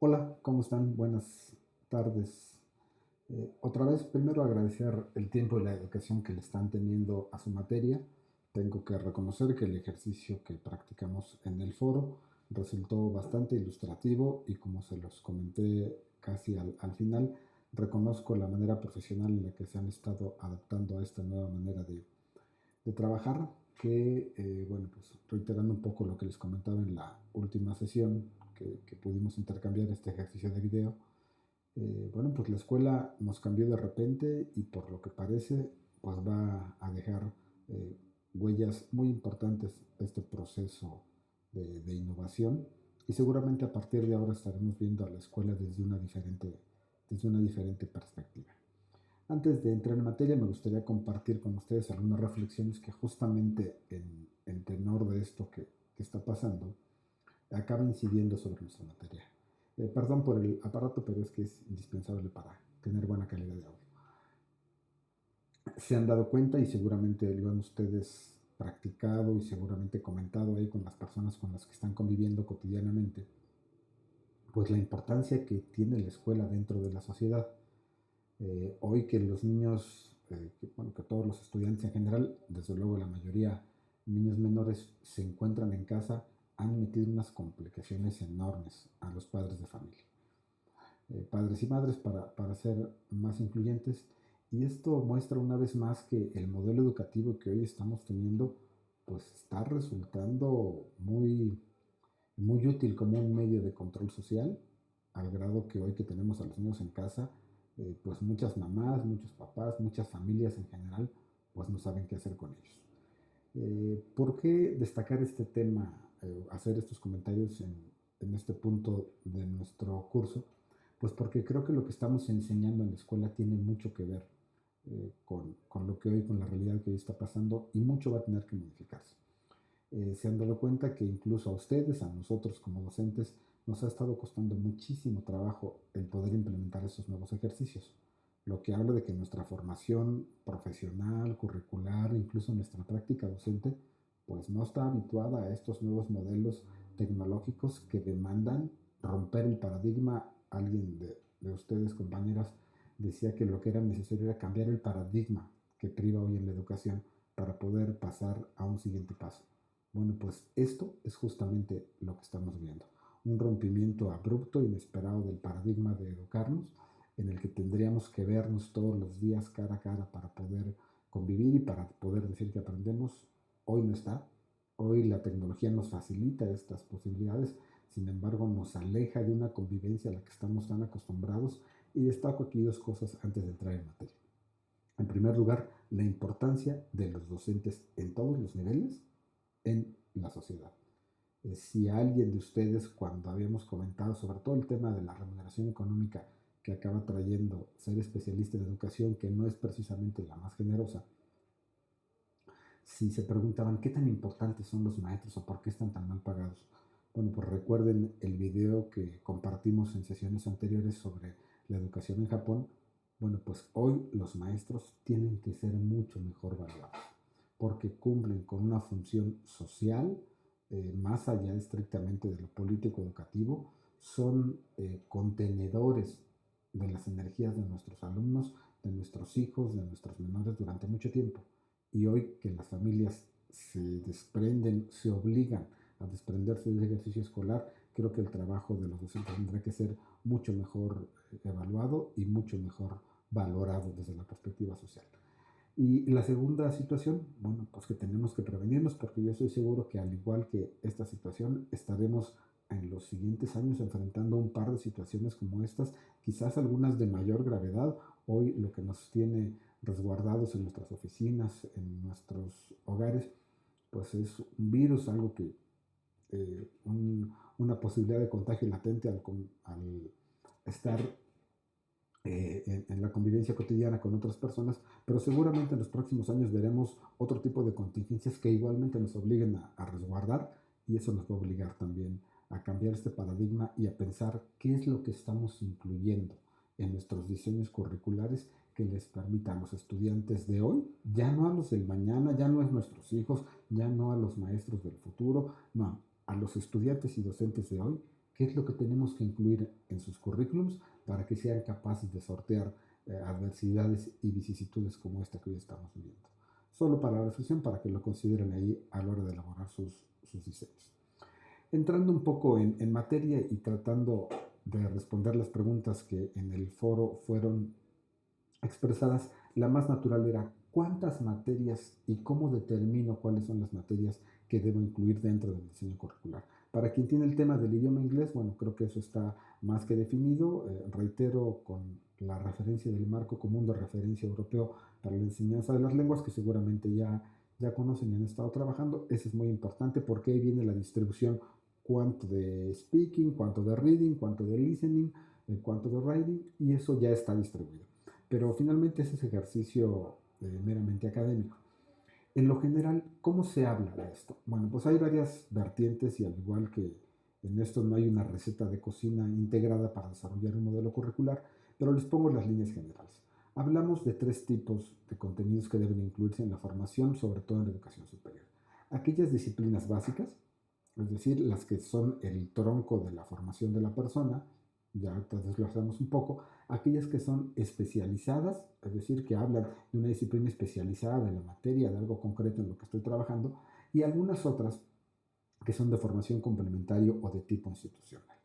Hola, ¿cómo están? Buenas tardes. Otra vez, primero agradecer el tiempo y la educación que le están teniendo a su materia. Tengo que reconocer que el ejercicio que practicamos en el foro resultó bastante ilustrativo y como se los comenté casi al final, reconozco la manera profesional en la que se han estado adaptando a esta nueva manera de trabajar que, bueno, pues reiterando un poco lo que les comentaba en la última sesión que pudimos intercambiar este ejercicio de video, bueno, pues la escuela nos cambió de repente y por lo que parece, pues va a dejar eh, huellas muy importantes este proceso de innovación y seguramente a partir de ahora estaremos viendo a la escuela desde una diferente perspectiva. Antes de entrar en materia, me gustaría compartir con ustedes algunas reflexiones que justamente en tenor de esto que está pasando, acaba incidiendo sobre nuestra materia. Perdón por el aparato, pero es que es indispensable para tener buena calidad de audio. Se han dado cuenta y seguramente lo han ustedes practicado y seguramente comentado ahí con las personas con las que están conviviendo cotidianamente, pues la importancia que tiene la escuela dentro de la sociedad. Hoy que los niños, bueno, que todos los estudiantes en general, desde luego la mayoría niños menores, se encuentran en casa, han metido unas complicaciones enormes a los padres de familia, padres y madres, para ser más incluyentes. Y esto muestra una vez más que el modelo educativo que hoy estamos teniendo, pues está resultando muy útil como un medio de control social, al grado que hoy que tenemos a los niños en casa, pues muchas mamás, muchos papás, muchas familias en general, pues no saben qué hacer con ellos. ¿Por qué destacar este tema, hacer estos comentarios en este punto de nuestro curso? Pues porque creo que lo que estamos enseñando en la escuela tiene mucho que ver con lo que hoy, con la realidad que hoy está pasando y mucho va a tener que modificarse. Se han dado cuenta que incluso a ustedes, a nosotros como docentes, nos ha estado costando muchísimo trabajo el poder implementar estos nuevos ejercicios, lo que habla de que nuestra formación profesional, curricular, incluso nuestra práctica docente, pues no está habituada a estos nuevos modelos tecnológicos que demandan romper el paradigma. Alguien de ustedes, compañeras, decía que lo que era necesario era cambiar el paradigma que priva hoy en la educación para poder pasar a un siguiente paso. Bueno, pues esto es justamente lo que estamos viendo. Un rompimiento abrupto, inesperado del paradigma de educarnos, en el que tendríamos que vernos todos los días cara a cara para poder convivir y para poder decir que aprendemos. Hoy no está. Hoy la tecnología nos facilita estas posibilidades, sin embargo nos aleja de una convivencia a la que estamos tan acostumbrados y destaco aquí dos cosas antes de entrar en materia. En primer lugar, la importancia de los docentes en todos los niveles en la sociedad. Si alguien de ustedes, cuando habíamos comentado sobre todo el tema de la remuneración económica que acaba trayendo ser especialista en educación, que no es precisamente la más generosa, si se preguntaban qué tan importantes son los maestros o por qué están tan mal pagados, bueno, pues recuerden el video que compartimos en sesiones anteriores sobre la educación en Japón. Bueno, pues hoy los maestros tienen que ser mucho mejor valorados porque cumplen con una función social, más allá estrictamente de lo político educativo, son contenedores de las energías de nuestros alumnos, de nuestros hijos, de nuestros menores durante mucho tiempo. Y hoy que las familias se desprenden, se obligan a desprenderse del ejercicio escolar, creo que el trabajo de los docentes tendrá que ser mucho mejor evaluado y mucho mejor valorado desde la perspectiva social. Y la segunda situación, bueno, pues que tenemos que prevenirnos porque yo estoy seguro que al igual que esta situación estaremos en los siguientes años enfrentando un par de situaciones como estas, quizás algunas de mayor gravedad. Hoy lo que nos tiene resguardados en nuestras oficinas, en nuestros hogares, pues es un virus, algo que una posibilidad de contagio latente al estar en la convivencia cotidiana con otras personas, pero seguramente en los próximos años veremos otro tipo de contingencias que igualmente nos obliguen a resguardar y eso nos va a obligar también a cambiar este paradigma y a pensar qué es lo que estamos incluyendo en nuestros diseños curriculares que les permita a los estudiantes de hoy, ya no a los del mañana, ya no a nuestros hijos, ya no a los maestros del futuro, no, a los estudiantes y docentes de hoy, qué es lo que tenemos que incluir en sus currículums para que sean capaces de sortear adversidades y vicisitudes como esta que hoy estamos viviendo. Solo para la reflexión, para que lo consideren ahí a la hora de elaborar sus diseños. Entrando un poco en materia y tratando de responder las preguntas que en el foro fueron expresadas, la más natural era cuántas materias y cómo determino cuáles son las materias que debo incluir dentro del diseño curricular. Para quien tiene el tema del idioma inglés, bueno, creo que eso está más que definido. Reitero con la referencia del marco común de referencia europeo para la enseñanza de las lenguas, que seguramente ya conocen y han estado trabajando. Eso es muy importante porque ahí viene la distribución cuánto de speaking, cuánto de reading, cuánto de listening, cuánto de writing, y eso ya está distribuido. Pero finalmente ese es ejercicio meramente académico. En lo general, ¿cómo se habla de esto? Bueno, pues hay varias vertientes y al igual que en esto no hay una receta de cocina integrada para desarrollar un modelo curricular, pero les pongo las líneas generales. Hablamos de 3 tipos de contenidos que deben incluirse en la formación, sobre todo en la educación superior. Aquellas disciplinas básicas, es decir, las que son el tronco de la formación de la persona, ya desglosamos un poco, aquellas que son especializadas, es decir, que hablan de una disciplina especializada de la materia, de algo concreto en lo que estoy trabajando, y algunas otras que son de formación complementaria o de tipo institucional.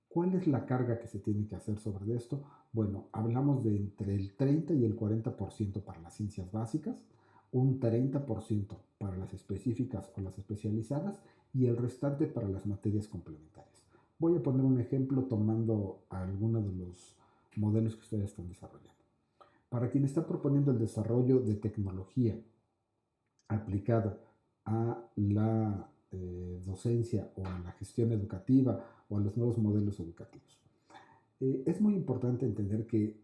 ¿Cuál es la carga que se tiene que hacer sobre esto? Bueno, hablamos de entre el 30 y el 40% para las ciencias básicas, un 30% para las específicas o las especializadas y el restante para las materias complementarias. Voy a poner un ejemplo tomando algunos de los modelos que ustedes están desarrollando. Para quien está proponiendo el desarrollo de tecnología aplicada a la docencia o a la gestión educativa o a los nuevos modelos educativos. Es muy importante entender que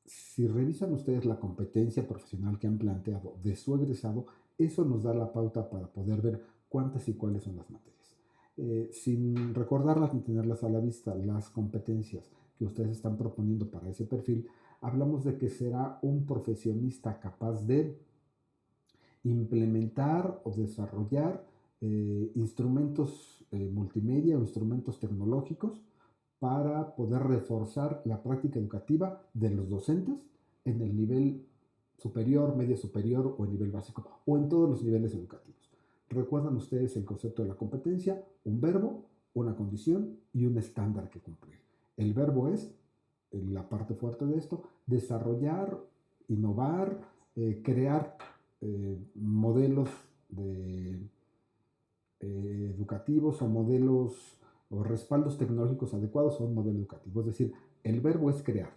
si revisan ustedes la competencia profesional que han planteado de su egresado, eso nos da la pauta para poder ver cuántas y cuáles son las materias. Sin recordarlas ni tenerlas a la vista, las competencias que ustedes están proponiendo para ese perfil, hablamos de que será un profesionista capaz de implementar o desarrollar instrumentos multimedia o instrumentos tecnológicos para poder reforzar la práctica educativa de los docentes en el nivel superior, medio superior o el nivel básico o en todos los niveles educativos. ¿Recuerdan ustedes el concepto de la competencia? Un verbo, una condición y un estándar que cumplir. El verbo es, la parte fuerte de esto, desarrollar, innovar, crear modelos educativos o modelos o respaldos tecnológicos adecuados a un modelo educativo. Es decir, el verbo es crear.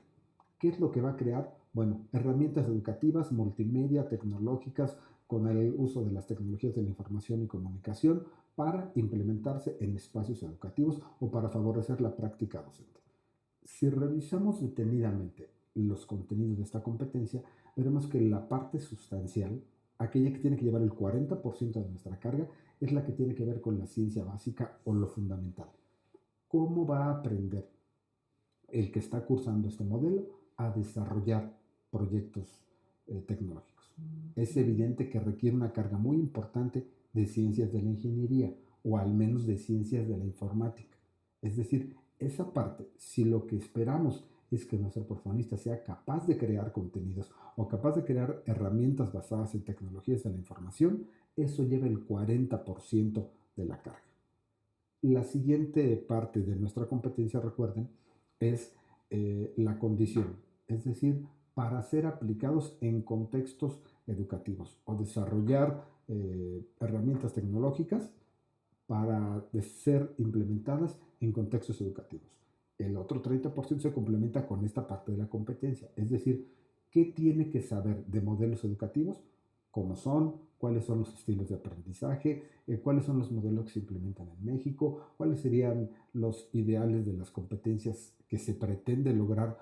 ¿Qué es lo que va a crear? Bueno, herramientas educativas, multimedia, tecnológicas, con el uso de las tecnologías de la información y comunicación para implementarse en espacios educativos o para favorecer la práctica docente. Si revisamos detenidamente los contenidos de esta competencia, veremos que la parte sustancial, aquella que tiene que llevar el 40% de nuestra carga, es la que tiene que ver con la ciencia básica o lo fundamental. ¿Cómo va a aprender el que está cursando este modelo a desarrollar proyectos tecnológicos? Es evidente que requiere una carga muy importante de ciencias de la ingeniería o al menos de ciencias de la informática. Es decir, esa parte, si lo que esperamos es que nuestro profesionista sea capaz de crear contenidos o capaz de crear herramientas basadas en tecnologías de la información, eso lleva el 40% de la carga. La siguiente parte de nuestra competencia, recuerden, es la condición, es decir, para ser aplicados en contextos educativos o desarrollar herramientas tecnológicas para ser implementadas en contextos educativos. El otro 30% se complementa con esta parte de la competencia, es decir, ¿qué tiene que saber de modelos educativos? ¿Cómo son? ¿Cuáles son los estilos de aprendizaje? ¿Cuáles son los modelos que se implementan en México? ¿Cuáles serían los ideales de las competencias que se pretende lograr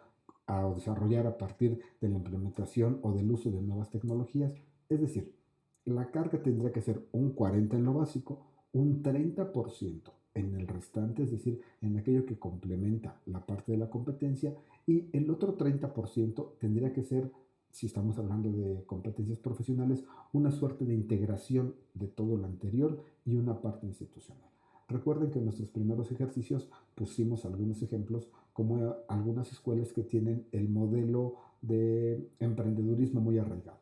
o desarrollar a partir de la implementación o del uso de nuevas tecnologías? Es decir, la carga tendría que ser un 40% en lo básico, un 30% en el restante, es decir, en aquello que complementa la parte de la competencia, y el otro 30% tendría que ser, si estamos hablando de competencias profesionales, una suerte de integración de todo lo anterior y una parte institucional. Recuerden que en nuestros primeros ejercicios pusimos algunos ejemplos como algunas escuelas que tienen el modelo de emprendedurismo muy arraigado.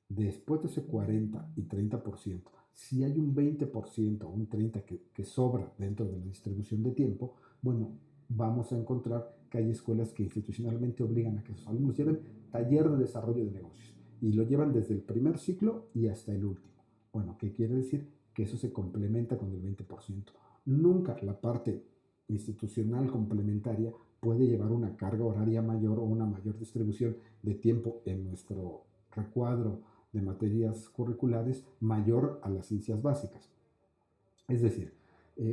Después de ese 40 y 30%, si hay un 20% o un 30% que sobra dentro de la distribución de tiempo, bueno, vamos a encontrar que hay escuelas que institucionalmente obligan a que sus alumnos lleven taller de desarrollo de negocios y lo llevan desde el primer ciclo y hasta el último. Bueno, ¿qué quiere decir? Que eso se complementa con el 20%. Nunca la parte institucional complementaria puede llevar una carga horaria mayor o una mayor distribución de tiempo en nuestro recuadro de materias curriculares mayor a las ciencias básicas. Es decir,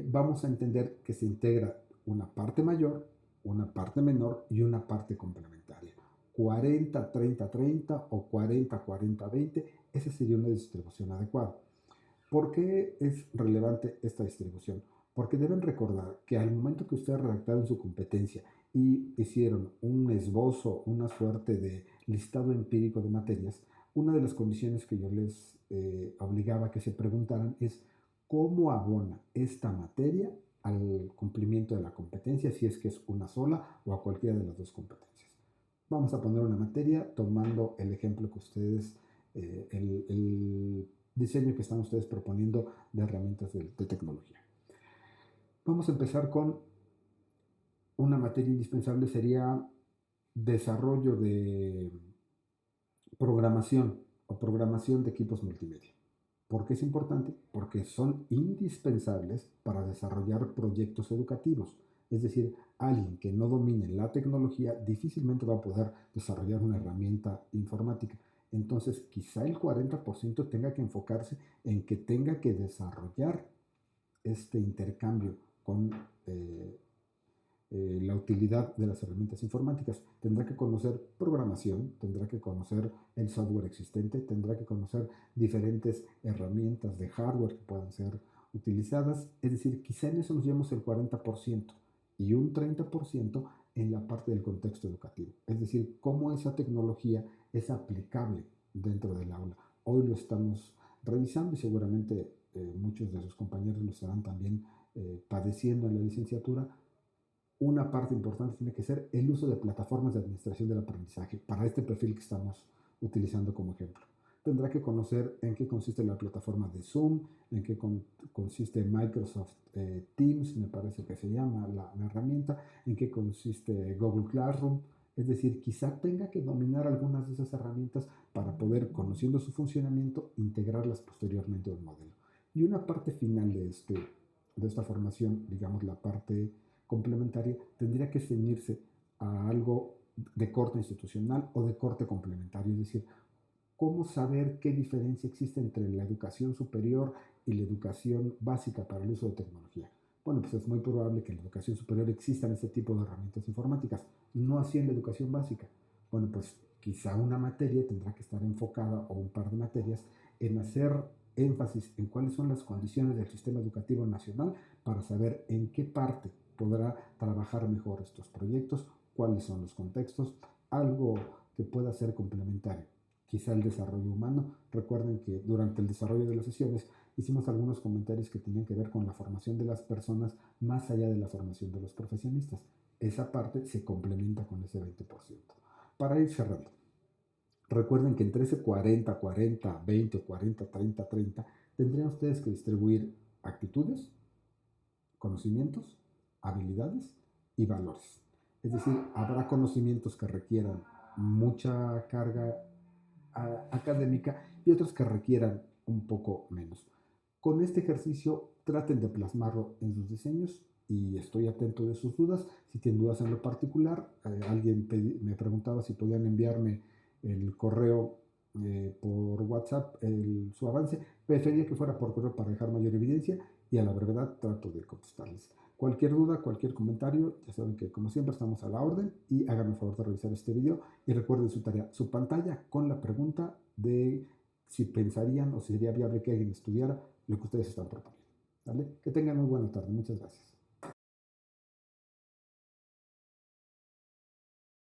vamos a entender que se integra una parte mayor, una parte menor y una parte complementaria. 40, 30, 30 o 40, 40, 20, esa sería una distribución adecuada. ¿Por qué es relevante esta distribución? Porque deben recordar que al momento que ustedes redactaron su competencia y hicieron un esbozo, una suerte de listado empírico de materias, una de las condiciones que yo les obligaba a que se preguntaran es cómo abona esta materia al cumplimiento de la competencia, si es que es una sola o a cualquiera de las dos competencias. Vamos a poner una materia tomando el ejemplo que ustedes, el diseño que están ustedes proponiendo de herramientas de tecnología. Vamos a empezar con una materia indispensable, sería desarrollo de programación o programación de equipos multimedia. ¿Por qué es importante? Porque son indispensables para desarrollar proyectos educativos. Es decir, alguien que no domine la tecnología difícilmente va a poder desarrollar una herramienta informática. Entonces, quizá el 40% tenga que enfocarse en que tenga que desarrollar este intercambio con la utilidad de las herramientas informáticas. Tendrá que conocer programación, tendrá que conocer el software existente, tendrá que conocer diferentes herramientas de hardware que puedan ser utilizadas. Es decir, quizá en eso nos llevamos el 40% y un 30% en la parte del contexto educativo. Es decir, cómo esa tecnología es aplicable dentro del aula. Hoy lo estamos revisando y seguramente muchos de sus compañeros lo estarán también padeciendo en la licenciatura. Una parte importante tiene que ser el uso de plataformas de administración del aprendizaje para este perfil que estamos utilizando como ejemplo. Tendrá que conocer en qué consiste la plataforma de Zoom, en qué consiste Microsoft Teams, me parece que se llama la herramienta, en qué consiste Google Classroom. Es decir, quizá tenga que dominar algunas de esas herramientas para poder, conociendo su funcionamiento, integrarlas posteriormente a un modelo. Y una parte final de esta formación, digamos la parte complementaria, tendría que ceñirse a algo de corte institucional o de corte complementario, es decir, cómo saber qué diferencia existe entre la educación superior y la educación básica para el uso de tecnología. Bueno, pues es muy probable que en la educación superior existan este tipo de herramientas informáticas, no así en la educación básica. Bueno, pues quizá una materia tendrá que estar enfocada, o un par de materias, en hacer énfasis en cuáles son las condiciones del sistema educativo nacional para saber en qué parte podrá trabajar mejor estos proyectos, cuáles son los contextos, algo que pueda ser complementario. Quizá el desarrollo humano. Recuerden que durante el desarrollo de las sesiones hicimos algunos comentarios que tenían que ver con la formación de las personas más allá de la formación de los profesionistas. Esa parte se complementa con ese 20%. Para ir cerrando, recuerden que entre ese 40, 40, 20 o 40, 30, 30, tendrían ustedes que distribuir actitudes, conocimientos, habilidades y valores. Es decir, habrá conocimientos que requieran mucha carga académica y otros que requieran un poco menos. Con este ejercicio traten de plasmarlo en sus diseños y estoy atento de sus dudas. Si tienen dudas en lo particular, alguien me preguntaba si podían enviarme el correo por WhatsApp, su avance. Prefería que fuera por correo para dejar mayor evidencia y a la brevedad trato de contestarles. Cualquier duda, cualquier comentario, ya saben que como siempre estamos a la orden y háganme el favor de revisar este video y recuerden su tarea, su pantalla con la pregunta de si pensarían o si sería viable que alguien estudiara lo que ustedes están proponiendo. ¿Vale? Que tengan muy buena tarde. Muchas gracias.